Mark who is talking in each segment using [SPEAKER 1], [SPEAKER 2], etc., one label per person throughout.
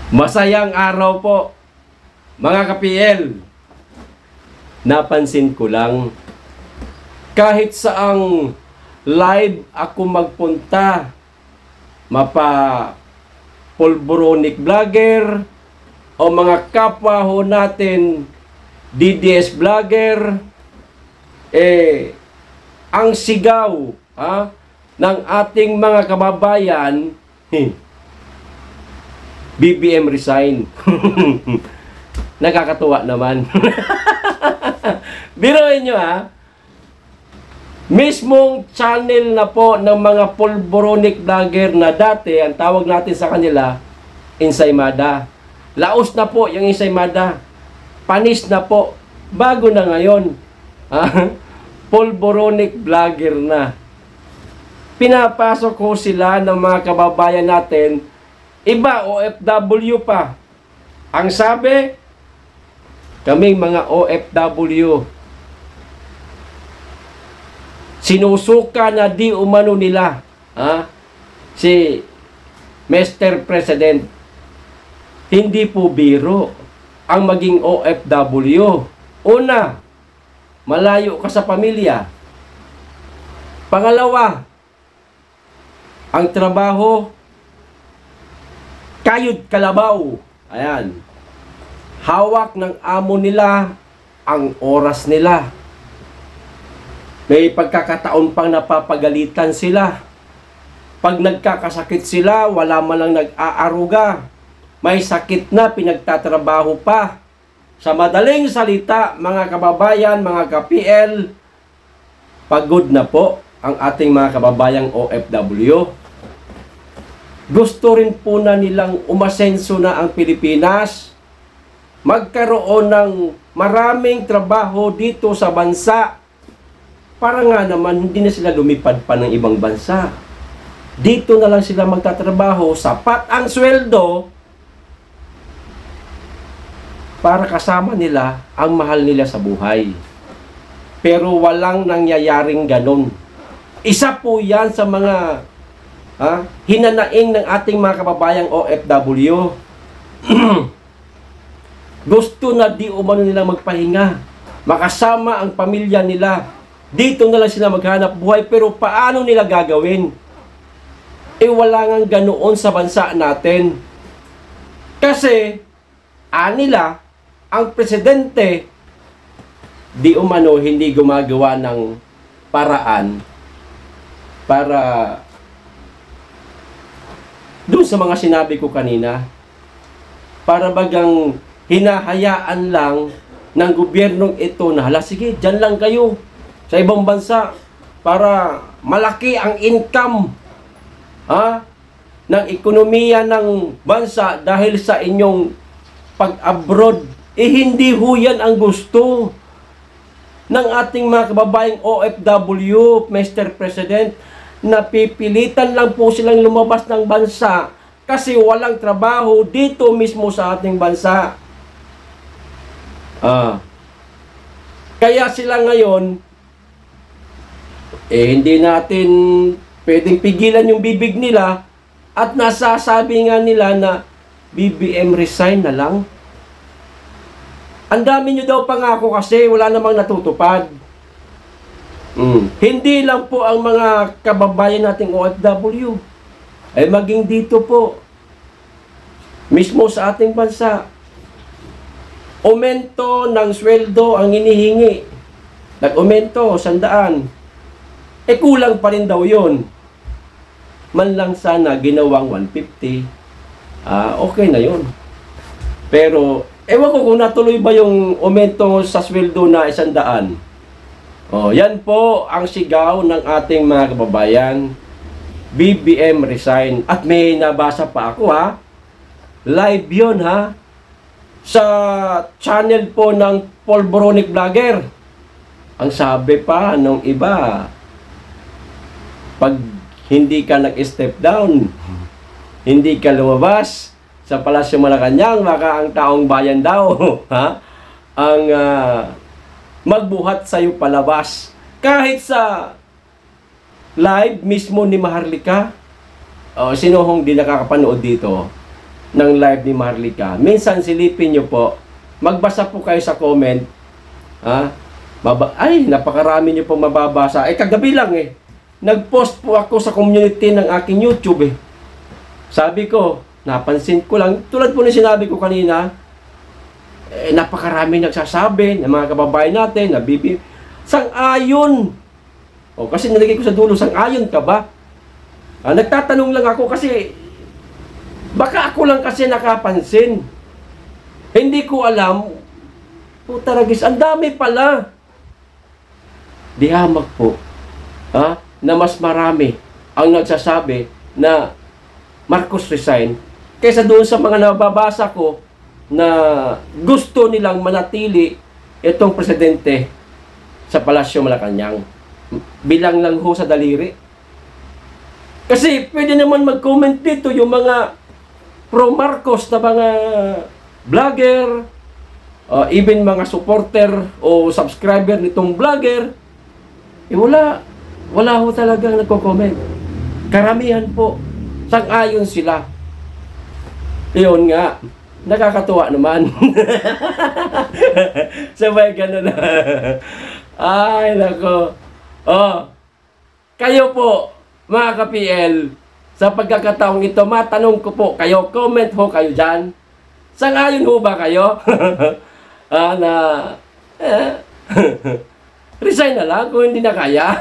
[SPEAKER 1] Masayang araw po, mga ka-PL. Napansin ko lang, kahit saang live ako magpunta, mapa pulboronic vlogger o mga kapwa ho natin DDS vlogger, ang sigaw ng ating mga kababayan, BBM resign. Nakakatuwa naman. Biruin nyo mismong channel na po ng mga pulboronic vlogger na dati, ang tawag natin sa kanila, Ensaymada. Laos na po yung Ensaymada. Panis na po. Bago na ngayon. Pulboronic vlogger na. Pinapasok ko sila ng mga kababayan natin. Iba, OFW pa. Ang sabi, kaming mga OFW, sinusuka na di umano nila si Mr. President. Hindi po biro ang maging OFW. Una, malayo ka sa pamilya. Pangalawa, ang trabaho, kayod kalabaw. Ayan. Hawak ng amo nila ang oras nila. May pagkakataon pang napapagalitan sila. Pag nagkakasakit sila, wala man lang nag-aaruga. May sakit na, pinagtatrabaho pa. Sa madaling salita, mga kababayan, mga ka-PL, pagod na po ang ating mga kababayang OFW. Gusto rin po na nilang umasenso na ang Pilipinas. Magkaroon ng maraming trabaho dito sa bansa. Para nga naman hindi na sila lumipad pa ng ibang bansa. Dito na lang sila magtatrabaho. Sapat ang sweldo para kasama nila ang mahal nila sa buhay. Pero walang nangyayaring ganon. Isa po yan sa mga hinanaing ng ating mga kababayang OFW. Gusto na di umano nila magpahinga, makasama ang pamilya nila. Dito na lang sila maghanap buhay, pero paano nila gagawin? Wala nga ganoon sa bansa natin. Kasi nila ang presidente di umano hindi gumagawa ng paraan para doon sa mga sinabi ko kanina, para bagang hinahayaan lang ng gobyernong ito na, hala sige, dyan lang kayo sa ibang bansa para malaki ang income ng ekonomiya ng bansa dahil sa inyong pag-abroad. Hindi ho yan ang gusto ng ating mga kababayang OFW, Mr. President. Napipilitan lang po silang lumabas ng bansa kasi walang trabaho dito mismo sa ating bansa. Kaya sila ngayon, hindi natin pwedeng pigilan yung bibig nila at nasasabi nga nila na BBM resign na lang. Ang dami nyo daw pangako kasi wala namang natutupad. Hindi lang po ang mga kababayan nating OFW, maging dito po mismo sa ating bansa, aumento ng sweldo ang hinihingi. Nag-aumento 100. Kulang pa rin daw yun. Man lang sana ginawang 150. Okay na yun. Pero ewan ko kung natuloy ba yung aumento sa sweldo na 100. Yan po ang sigaw ng ating mga kababayan. BBM resign. At may nabasa pa ako live yun sa channel po ng pulboronic vlogger. Ang sabi pa nung iba, pag hindi ka nag-step down, hindi ka lumabas sa Palasyo Malacanang, maka ang taong bayan daw ang magbuhat sa'yo palabas. Kahit sa live mismo ni Maharlika, sino hong di nakakapanood dito, ng live ni Marlica. Minsan silipin nyo po, magbasa po kayo sa comment, ay, napakarami nyo pong mababasa. Kagabi lang nag-post po ako sa community ng aking YouTube Sabi ko, napansin ko lang, tulad po na sinabi ko kanina, napakarami nagsasabi ng mga kababayan natin, sang-ayon. Kasi nilagay ko sa dulo, sang-ayon ka ba? Nagtatanong lang ako kasi, baka ako lang kasi nakapansin. Hindi ko alam, putaragis, ang dami pala. Dihamag po, na mas marami ang nagsasabi na Marcos resign kaysa doon sa mga nababasa ko na gusto nilang manatili itong presidente sa Palasyo Malacanang. Bilang lang ho sa daliri. Kasi pwede naman mag-comment dito yung mga pro-Marcos na mga vlogger, even mga supporter o subscriber nitong vlogger. Wala ho talagang nagko-comment. Karamihan po, sang-ayon sila. Iyon nga, nakakatuwa naman. Sabay ganun na. Ay, nako. Kayo po, mga ka-PL, sa pagkakataong ito, matanong ko po kayo, comment ho kayo dyan. Sang-ayon ho ba kayo? Resign na lang kung hindi na kaya.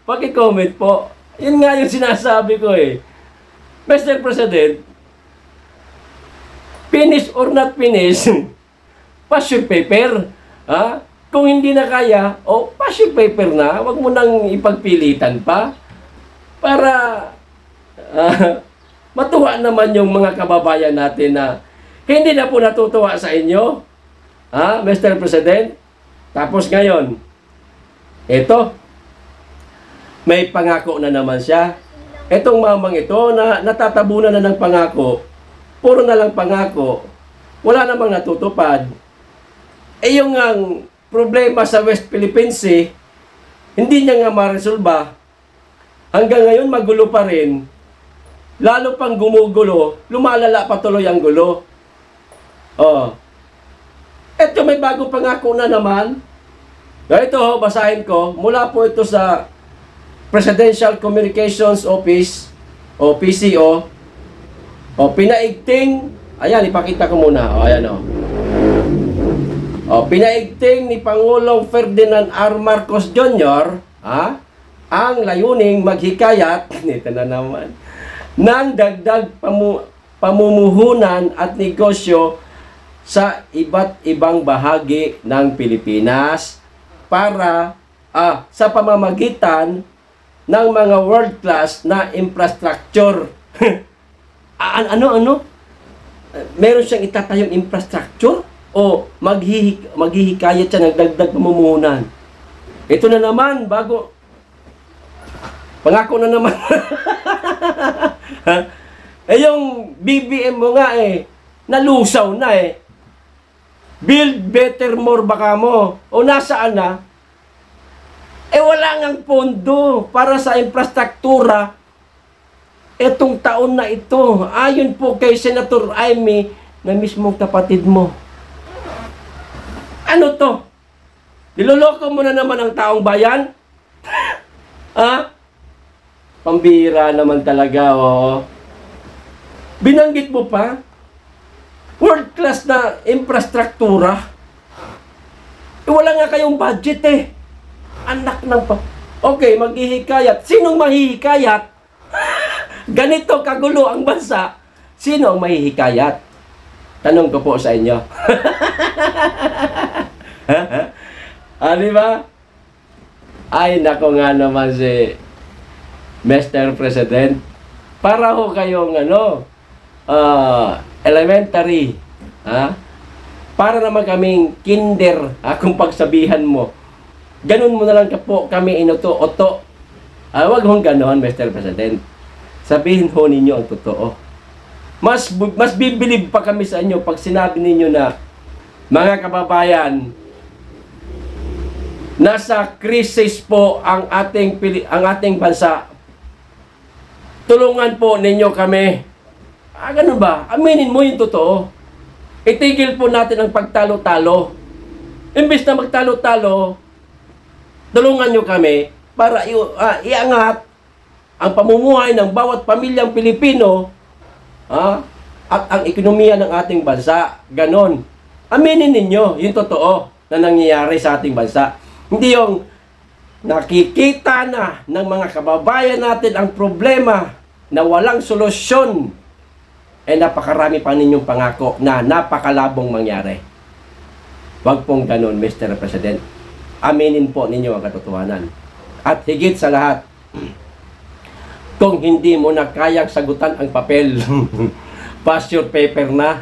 [SPEAKER 1] Paki-comment po. Yun nga yung sinasabi ko Mr. President, finish or not finish, pass your paper. Kung hindi na kaya, pass your paper na. Huwag mo nang ipagpilitan pa. Para matuwa naman yung mga kababayan natin na hindi na po natutuwa sa inyo. Mr. President. Tapos ngayon, ito, may pangako na naman siya. Itong mamang ito na natatabunan na ng pangako, puro na lang pangako, wala namang natutupad. Yung ang problema sa West Philippines hindi niya nga maresolba. Hanggang ngayon magulo pa rin. Lalo pang gumugulo, lumalala pa tuloy ang gulo. Ito may bagong pangako na naman. Ito basahin ko. Mula po ito sa Presidential Communications Office o PCO. Pinaigting, ayan, ipakita ko muna. Ayan pinaigting ni Pangulong Ferdinand R. Marcos Jr. Ang layuning maghikayat, nito na naman, ng dagdag pamumuhunan at negosyo sa iba't ibang bahagi ng Pilipinas para sa pamamagitan ng mga world-class na infrastructure. Ano? Meron siyang itatayong infrastructure o maghihikayat siya ng dagdag pamumuhunan. Ito na naman, bago. Pangako na naman. Yung BBM mo nga nalusaw na Build better more baka mo. O nasaan na? Wala ngang pondo para sa infrastruktura etong taon na ito. Ayon po kay Senator Amy na mismong kapatid mo. Ano to? Niloloko mo na naman ang taong bayan? Pambira naman talaga, Binanggit mo pa? World class na infrastruktura. Wala nga kayong budget Anak ng Okay, maghihikayat. Sinong mahihikayat? Ganito kagulo ang bansa. Sino ang mahihikayat? Tanong ko po sa inyo. Diba? Ay, nako nga naman si Mr. President. Para ho kayong elementary. Para naman kaming kinder, kung pagsabihan mo. Ganun mo na lang po kami inuto-oto. Wag hong ganon, Mr. President. Sabihin ho ninyo ang totoo. Mas bibilib pa kami sa inyo pag sinabi ninyo na, mga kababayan, nasa krisis po ang ating bansa. Tulungan po ninyo kami. Ganun ba? Aminin mo yung totoo. Itigil po natin ang pagtalo-talo. Imbes na magtalo-talo, tulungan nyo kami para iangat ang pamumuhay ng bawat pamilyang Pilipino at ang ekonomiya ng ating bansa. Ganon. Aminin ninyo yung totoo na nangyayari sa ating bansa. Hindi yung nakikita na ng mga kababayan natin ang problema na walang solusyon. Napakarami pa ninyong pangako na napakalabong mangyari. Wag pong ganon, Mr. President. Aminin po ninyo ang katotohanan. At higit sa lahat, kung hindi mo na kayang sagutan ang papel, pass your paper na.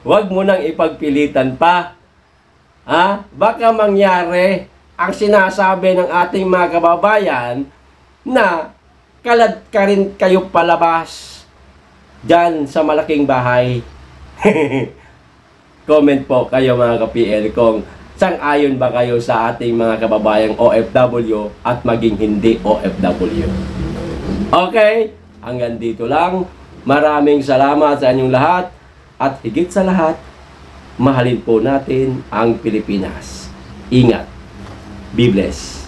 [SPEAKER 1] Wag mo nang ipagpilitan pa. Baka mangyari ang sinasabi ng ating mga kababayan na kalad ka rin kayo palabas dyan sa malaking bahay. Comment po kayo mga ka-PL kung sang-ayon ba kayo sa ating mga kababayang OFW at maging hindi OFW. Okay, hanggang dito lang. Maraming salamat sa inyong lahat at higit sa lahat, mahalin po natin ang Pilipinas. Ingat. Be blessed.